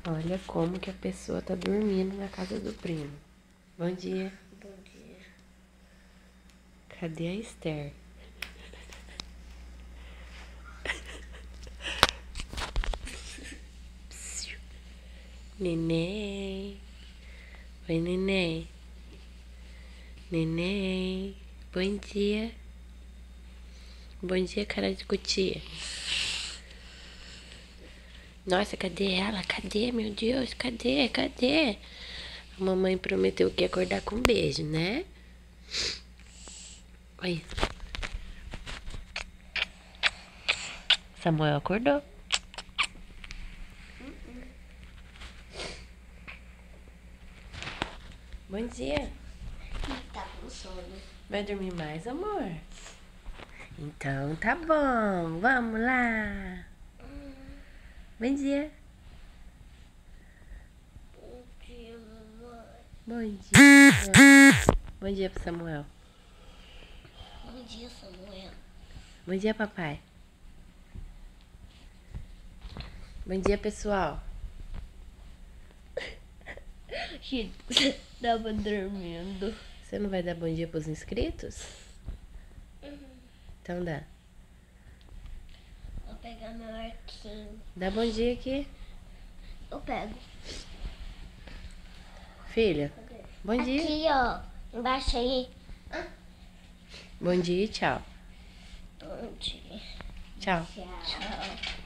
Olha como que a pessoa tá dormindo na casa do primo. Bom dia. Bom dia. Cadê a Esther? Neném. Oi, neném. Neném. Bom dia. Bom dia, cara de cutia. Nossa, cadê ela? Cadê, meu Deus? Cadê? Cadê? A mamãe prometeu que ia acordar com um beijo, né? Oi. Samuel acordou. Bom dia. Tá com sono. Vai dormir mais, amor? Então tá bom. Vamos lá. Bom dia. Bom dia, mamãe. Bom dia. Bom dia pro Samuel. Bom dia, Samuel. Bom dia, papai. Bom dia, pessoal. Gente, tava dormindo. Você não vai dar bom dia pros inscritos? Então dá. Vou pegar meu arquinho. Dá bom dia aqui. Eu pego. Filha, bom dia. Aqui, ó. Embaixo aí. Bom dia e tchau. Bom dia. Tchau. Tchau.